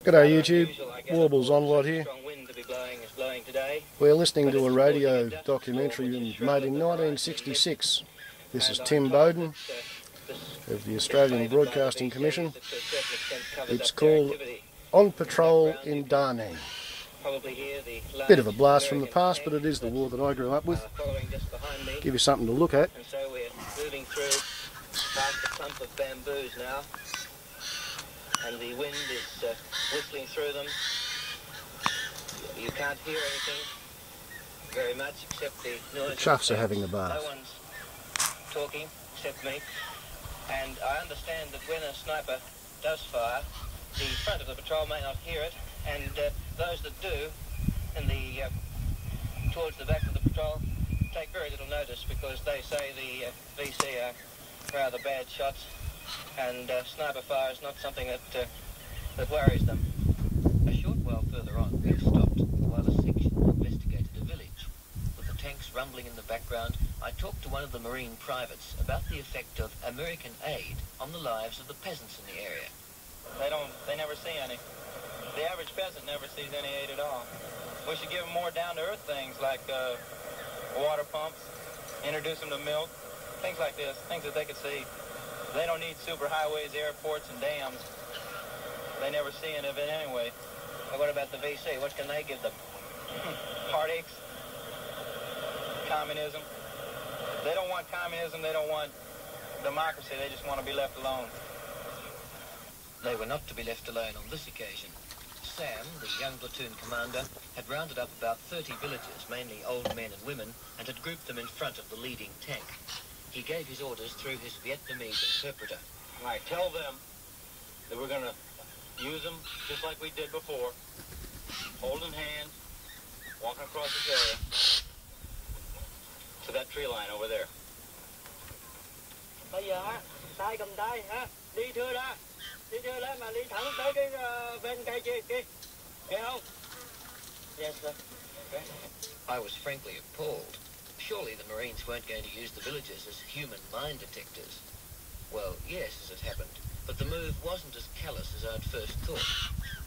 G'day YouTube, Warbles on lot here. We're listening to a radio documentary made in 1966. This is Tim Bowden of the Australian Broadcasting Commission. It's called On Patrol in Da Nang. Bit of a blast from the past, but it is the war that I grew up with. Give you something to look at. And so we're moving through past a clump of bamboos now, and the wind is whistling through them. You can't hear anything very much except the noise. The chuffs are having a bath. No one's talking except me. And I understand that when a sniper does fire, the front of the patrol may not hear it, and those that do, in the towards the back of the patrol, take very little notice because they say the VC are rather bad shots, and sniper fire is not something that worries them. A short while further on, we stopped while a section investigated a village. With the tanks rumbling in the background, I talked to one of the Marine privates about the effect of American aid on the lives of the peasants in the area. They never see any. The average peasant never sees any aid at all. We should give them more down-to-earth things like water pumps, introduce them to milk, things like this, things that they could see. They don't need superhighways, airports, and dams. They never see any of it anyway. But what about the VC? What can they give them? Heartaches, communism. They don't want communism, they don't want democracy, they just want to be left alone. They were not to be left alone on this occasion. Sam, the young platoon commander, had rounded up about 30 villagers, mainly old men and women, and had grouped them in front of the leading tank. He gave his orders through his Vietnamese interpreter. I tell them that we're going to use them just like we did before, holding hands, walking across this area to that tree line over there. Bây giờ tay cầm tay ha, đi thưa ra mà đi thẳng tới cái bên cây kia nghe không? Yes sir. Okay. I was frankly appalled. Surely the Marines weren't going to use the villagers as human mine detectors. Well, yes, as it happened, but the move wasn't as callous as I'd first thought.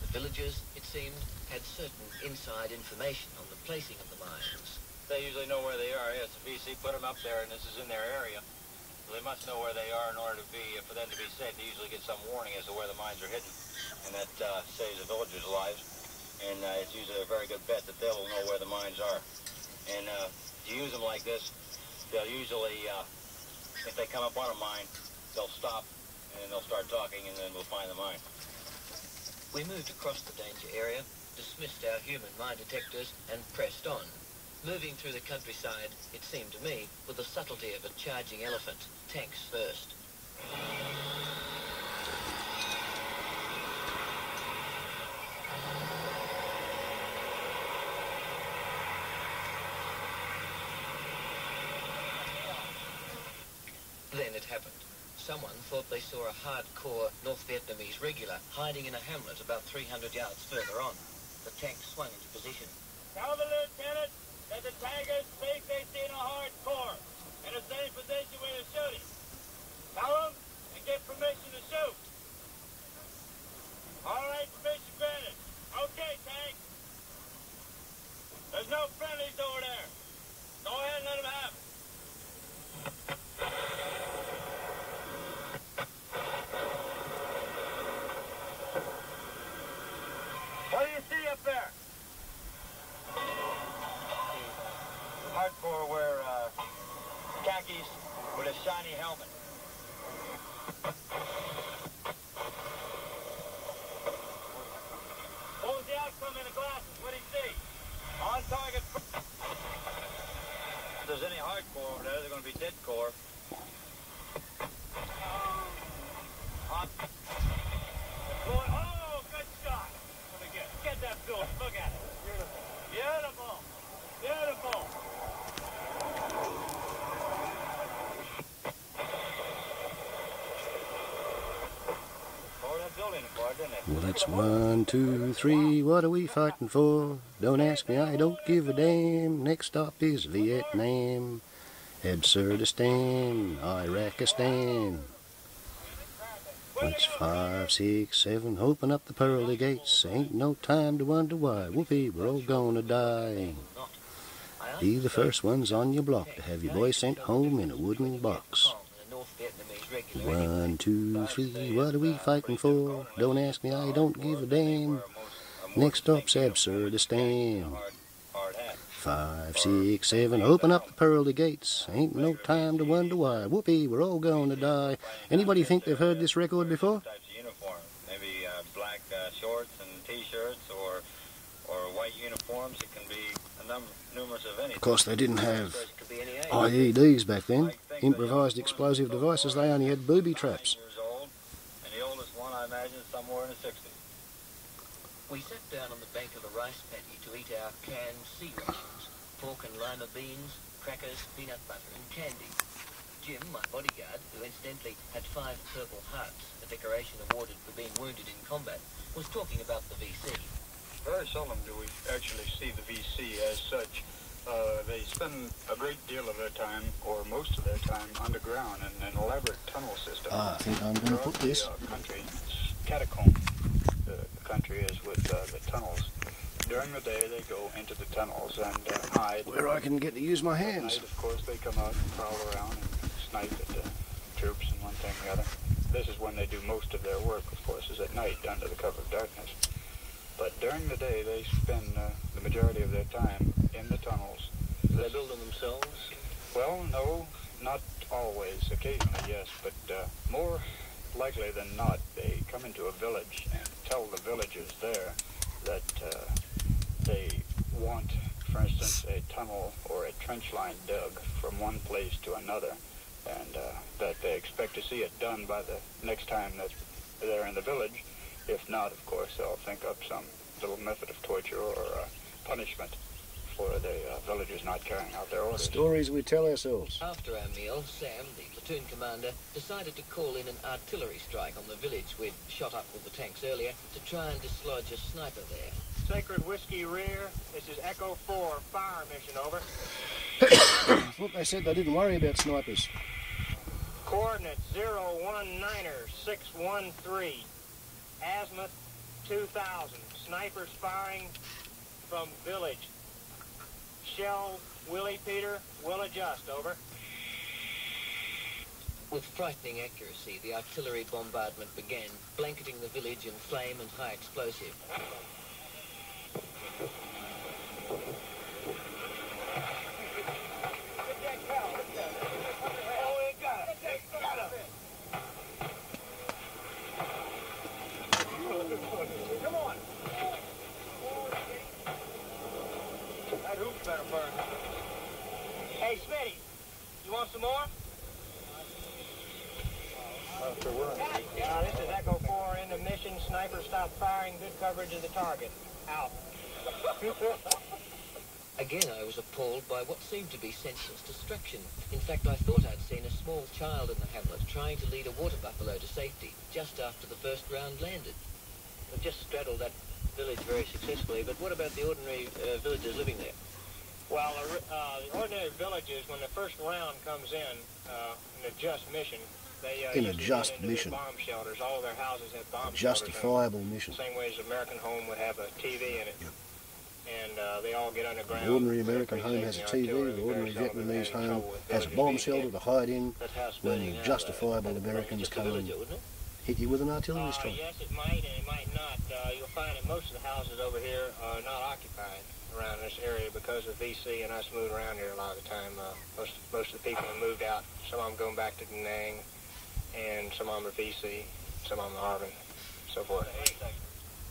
The villagers, it seemed, had certain inside information on the placing of the mines. They usually know where they are. Yes, the VC put them up there, and this is in their area. So they must know where they are in order to be, for them to be safe. They usually get some warning as to where the mines are hidden, and that saves the villagers' lives. And it's usually a very good bet that they'll know where the mines are. And if you use them like this, they'll usually, if they come up on a mine, they'll stop, and then they'll start talking, and then we'll find the mine. We moved across the danger area, dismissed our human mine detectors, and pressed on. Moving through the countryside, it seemed to me, with the subtlety of a charging elephant, tanks first. Then it happened. Someone thought they saw a hardcore North Vietnamese regular hiding in a hamlet about 300 yards further on. The tank swung into position. Tell the lieutenant that the Tigers think they've seen a hardcore in a safe position where they're shooting. Tell them and get permission to shoot. All right, permission granted. Okay, tank. There's no friendlies over there. Go ahead and let them have it. What do you see up there? Hardcore wear khakis with a shiny helmet. What was the outcome in the glasses? What do you see? On target. If there's any hardcore over there, they're going to be dead core. Oh, good shot. Get that field. Look at it. Beautiful. Beautiful. Well, that's 1, 2, 3, what are we fighting for? Don't ask me, I don't give a damn. Next stop is Vietnam, Absurdistan, Iraqistan. It's 5, 6, 7, open up the pearly gates. Ain't no time to wonder why. Whoopee, we're all gonna die. Be the first ones on your block to have your boy sent home in a wooden box. 1, 2, 3, what are we fighting for? Don't ask me, I don't give a damn. Next stop's Absurdistan. 5, 6, 7, open up the pearly gates. Ain't no time to wonder why. Whoopee, we're all gonna die. Anybody think they've heard this record before? Types of uniform, maybe black shorts and t-shirts, or white uniforms. It can be numerous of anything. Of course, they didn't have IEDs back then. Improvised explosive devices. They only had booby traps. Years old, and the oldest one, I imagine, is somewhere in the 60s. We sat down on the bank of the rice paddy to eat our canned sea rations, pork and lima beans, crackers, peanut butter and candy. Jim, my bodyguard, who incidentally had 5 Purple Hearts, a decoration awarded for being wounded in combat, was talking about the VC. Very seldom do we actually see the VC as such. They spend a great deal of their time, or most of their time, underground in an elaborate tunnel system. I think I'm going to put this. Country, it's catacomb. The country is with the tunnels. During the day, they go into the tunnels and hide. Where I can get to use my hands. At night, of course, they come out and prowl around and snipe at the troops and one thing or the other. This is when they do most of their work, of course, is at night under the cover of darkness. But during the day, they spend the majority of their time in the tunnels. Do they build them themselves? Well, no, not always. Occasionally, yes, but more likely than not, they come into a village and tell the villagers there that they want, for instance, a tunnel or a trench line dug from one place to another, and that they expect to see it done by the next time that they're in the village. If not, of course, they'll think up some little method of torture or punishment for the villagers not carrying out their orders. Stories we tell ourselves. After our meal, Sam, the platoon commander, decided to call in an artillery strike on the village we'd shot up with the tanks earlier to try and dislodge a sniper there. Sacred Whiskey Rear, this is Echo 4, fire mission, over. I thought they said they didn't worry about snipers. Coordinates 019er613. Azimuth 2000. Snipers firing from village. Shell, Willie Peter, will adjust, over. With frightening accuracy, the artillery bombardment began, blanketing the village in flame and high explosive. Come on. That hoop's better burn. Hey, Smitty, you want some more? This is Echo 4 into mission. Sniper stop firing. Good coverage of the target. Out. Again, I was appalled by what seemed to be senseless destruction. In fact, I thought I'd seen a small child in the hamlet trying to lead a water buffalo to safety just after the first round landed. We just straddled that village very successfully, but what about the ordinary villagers living there? Well, the ordinary villagers, when the first round comes in a just mission, they In a just mission. Bomb shelters. All of their houses have bomb Justifiable shelters. mission. Same way as an American home would have a TV in it. Yep. And they all get underground. The ordinary American home has a TV, the ordinary Vietnamese home has a bomb shelter to hide in when the justifiable Americans come and hit you with an artillery strike. Yes, it might and it might not. You'll find that most of the houses over here are not occupied around this area because of VC and us moving around here a lot of the time. Most of the people have moved out. Some of them going back to Da Nang, and some of them are VC, some of them are Harbin, so forth.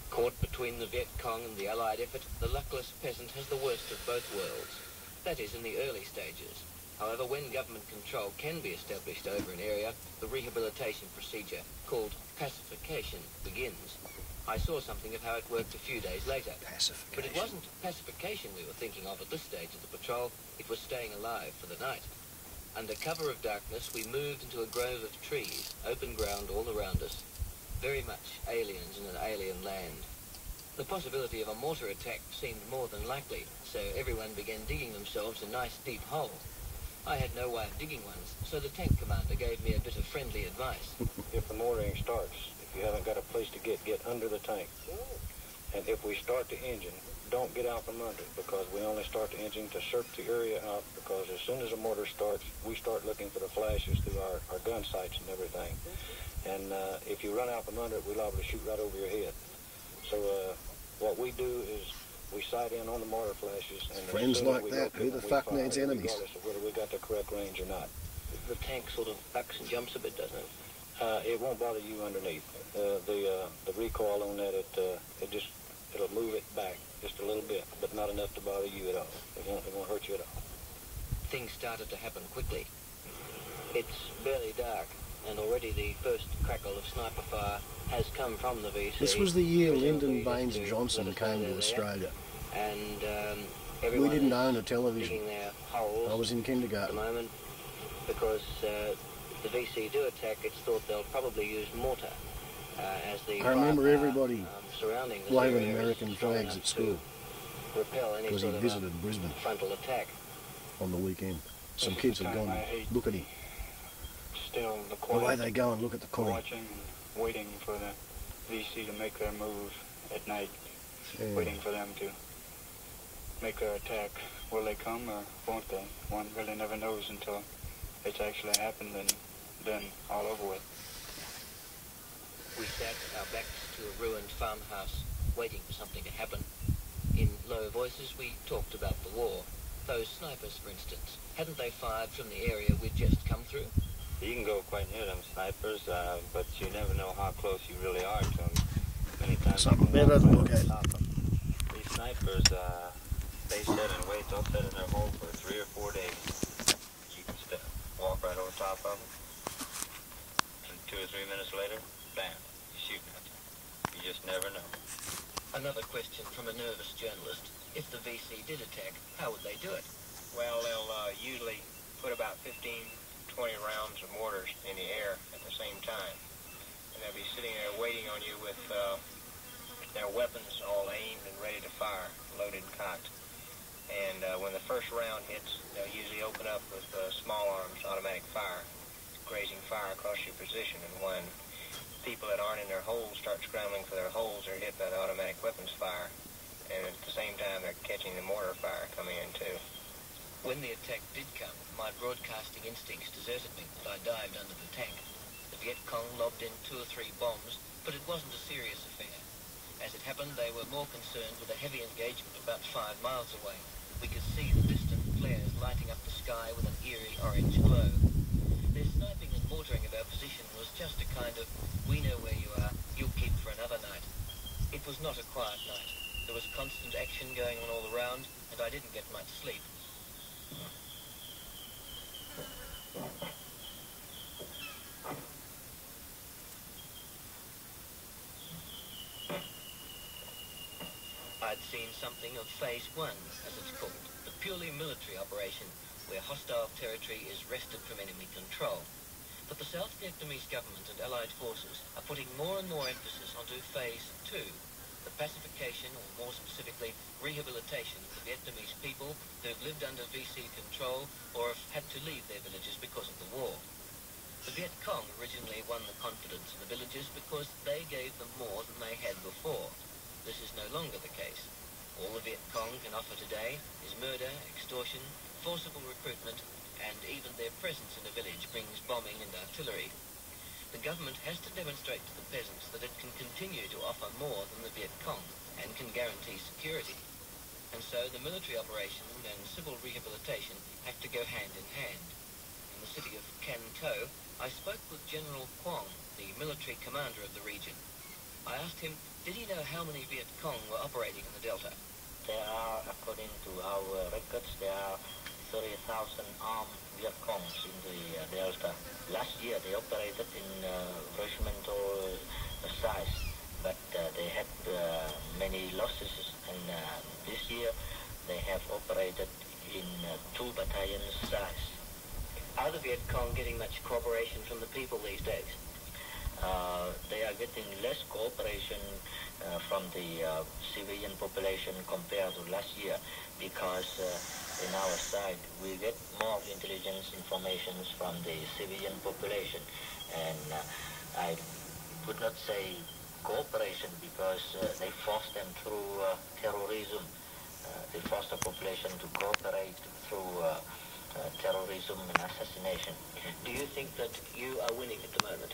Caught between the Viet Cong and the Allied effort, the luckless peasant has the worst of both worlds. That is, in the early stages. However, when government control can be established over an area, the rehabilitation procedure, called pacification, begins. I saw something of how it worked a few days later. Pacification. But it wasn't pacification we were thinking of at this stage of the patrol, it was staying alive for the night. Under cover of darkness, we moved into a grove of trees, open ground all around us. Very much aliens in an alien land. The possibility of a mortar attack seemed more than likely, so everyone began digging themselves a nice deep hole. I had no way of digging ones, so the tank commander gave me a bit of friendly advice. If the mortaring starts, if you haven't got a place to get under the tank. And if we start the engine, don't get out from under it, because we only start the engine to search the area out, because as soon as the motor starts, we start looking for the flashes through our gun sights and everything. And if you run out from under it, we're liable to shoot right over your head. So what we do is we sight in on the mortar flashes. And friends like that, who the fuck needs enemies? Regardless of whether we got the correct range or not. The tank sort of bucks and jumps a bit, doesn't it? It won't bother you underneath. The recoil on that, it'll move it back just a little bit, but not enough to bother you at all. It won't hurt you at all. Things started to happen quickly. It's barely dark, and already the first crackle of sniper fire has come from the VC. This was the year Lyndon Baines Johnson came to Australia. And we didn't own a television. I was in kindergarten. At the moment, because the VC do attack, it's thought they'll probably use mortar. As the I remember everybody surrounding waving American flags at school because he visited Brisbane frontal attack on the weekend. Some kids had gone to look at him. Still The way they go and look at the coin. Watching, waiting for the VC to make their move at night, waiting for them to make their attack. Will they come or won't they? One really never knows until it's actually happened, and then all over with. We sat our backs to a ruined farmhouse, waiting for something to happen. In low voices, we talked about the war. Those snipers, for instance, hadn't they fired from the area we'd just come through? You can go quite near them snipers, but you never know how close you really are to them. Many times something better to look at. These snipers, they sit and wait. They'll sit in their hole for 3 or 4 days. You can walk right over top of them, and 2 or 3 minutes later, bam, you're shooting at them. You just never know. Another question from a nervous journalist. If the VC did attack, how would they do it? Well, they'll usually put about 15, 20 rounds of mortars in the air at the same time. And they'll be sitting there waiting on you with their weapons all aimed and ready to fire, loaded and cocked. And when the first round hits, they'll usually open up with small arms automatic fire, grazing fire across your position. And when people that aren't in their holes start scrambling for their holes, they're hit by the automatic weapons fire. And at the same time, they're catching the mortar fire coming in, too. When the attack did come, my broadcasting instincts deserted me, and I dived under the tank. The Viet Cong lobbed in 2 or 3 bombs, but it wasn't a serious affair. As it happened, they were more concerned with a heavy engagement about 5 miles away. We could see the distant flares lighting up the sky with an eerie orange glow. Their sniping and mortaring of our position was just a kind of, we know where you are, you'll keep for another night. It was not a quiet night. There was constant action going on all around, and I didn't get much sleep. I'd seen something of Phase 1, as it's called, the purely military operation, where hostile territory is wrested from enemy control. But the South Vietnamese government and allied forces are putting more and more emphasis onto Phase 2, the pacification, or more specifically, rehabilitation of the Vietnamese people who have lived under VC control or have had to leave their villages because of the war. The Viet Cong originally won the confidence of the villagers because they gave them more than they had before. This is no longer the case. All the Viet Cong can offer today is murder, extortion, forcible recruitment, and even their presence in a village brings bombing and artillery. The government has to demonstrate to the peasants that it can continue to offer more than the Viet Cong and can guarantee security. And so the military operation and civil rehabilitation have to go hand in hand. In the city of Can Tho, I spoke with General Quang, the military commander of the region. I asked him, did he know how many Viet Cong were operating in the Delta? There are, according to our records, there are 30,000 armed Viet Congs in the Delta. Last year they operated in regimental size, but they had many losses, and this year they have operated in 2 battalions size. Are the Viet Cong getting much cooperation from the people these days? They are getting less cooperation from the civilian population compared to last year, because in our side we get more intelligence information from the civilian population, and I would not say cooperation, because they force them through terrorism. They force the population to cooperate through terrorism and assassination. Do you think that you are winning at the moment?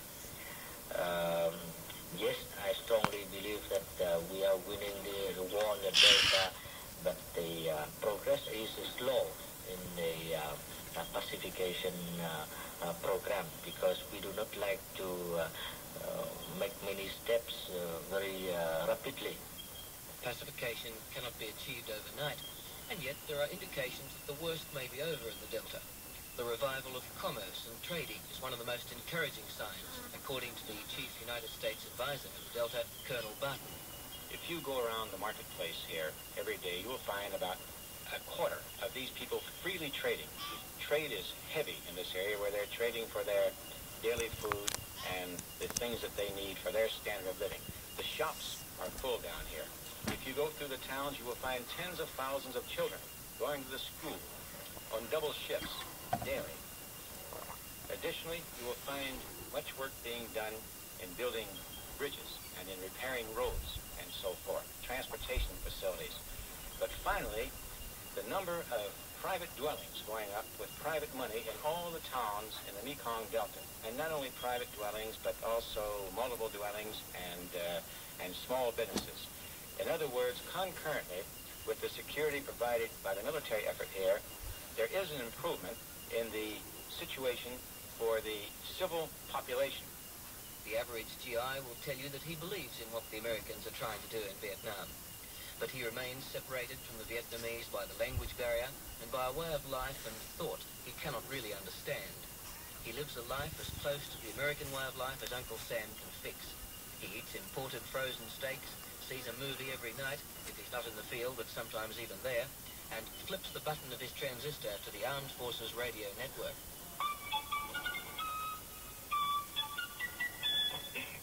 Yes, I strongly believe that we are winning the war on the Delta, but the progress is slow in the pacification program, because we do not like to make many steps very rapidly. Pacification cannot be achieved overnight, and yet there are indications that the worst may be over in the Delta. The revival of commerce and trading is one of the most encouraging signs, according to the Chief United States Advisor to the Delta, Colonel Bowden. If you go around the marketplace here every day, you will find about a quarter of these people freely trading. Trade is heavy in this area, where they're trading for their daily food and the things that they need for their standard of living. The shops are full down here. If you go through the towns, you will find tens of thousands of children going to the school on double shifts daily. Additionally, you will find much work being done in building bridges and in repairing roads and so forth, transportation facilities. But finally, the number of private dwellings going up with private money in all the towns in the Mekong Delta. And not only private dwellings, but also multiple dwellings and small businesses. In other words, concurrently with the security provided by the military effort here, there is an improvement in the situation for the civil population. The average GI will tell you that he believes in what the Americans are trying to do in Vietnam. But he remains separated from the Vietnamese by the language barrier and by a way of life and thought he cannot really understand. He lives a life as close to the American way of life as Uncle Sam can fix. He eats imported frozen steaks, sees a movie every night, if he's not in the field, but sometimes even there, and flips the button of his transistor to the Armed Forces radio network.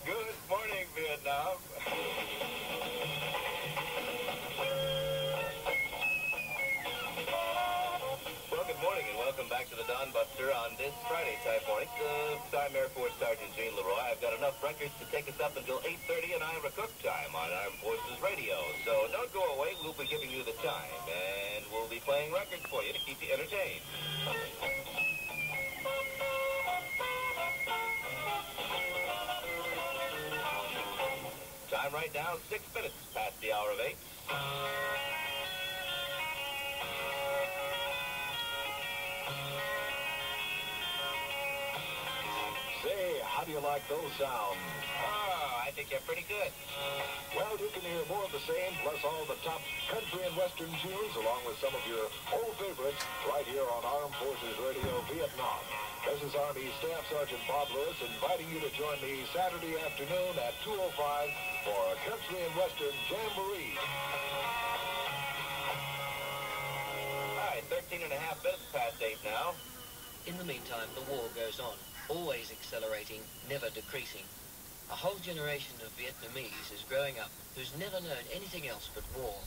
Good morning, Vietnam. Well, good morning and welcome back to the Don Buster on this Friday type morning. I'm Air Force Sergeant Gene Leroy. I've got enough records to take us up until 8:30 and Ira Cook time on Armed Forces Radio. So don't go away. We'll be giving you the time, and we'll be playing records for you to keep you entertained. Time right now, 6 minutes past the hour of 8. Say, how do you like those sounds? Oh, I think they're pretty good. Well, you can hear more of the same, plus all the top country and western tunes, along with some of your old favorites, right here on Armed Forces Radio Vietnam. This is Army Staff Sergeant Bob Lewis inviting you to join me Saturday afternoon at 2:05 for a country and western jamboree. All right, 13 and a half minutes past 8 now. In the meantime, the war goes on, always accelerating, never decreasing. A whole generation of Vietnamese is growing up who's never known anything else but war.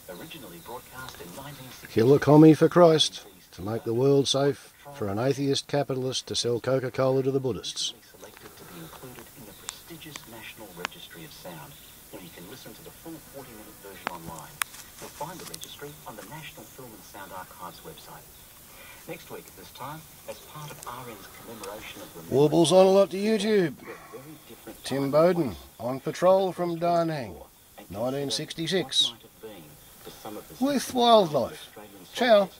Originally broadcast in 1960. Kill a commie for Christ, to make the world safe for an atheist capitalist to sell Coca-Cola to the Buddhists. Selected to be included in the prestigious National Registry of Sound, where you can listen to the full 40-minute version online. You'll find the registry on the National Film and Sound Archives website. Next week at this time, as part of RN's commemoration of the Warbles on a lot to YouTube. Tim Bowden, on patrol from Da Nang, 1966. With wildlife. Ciao.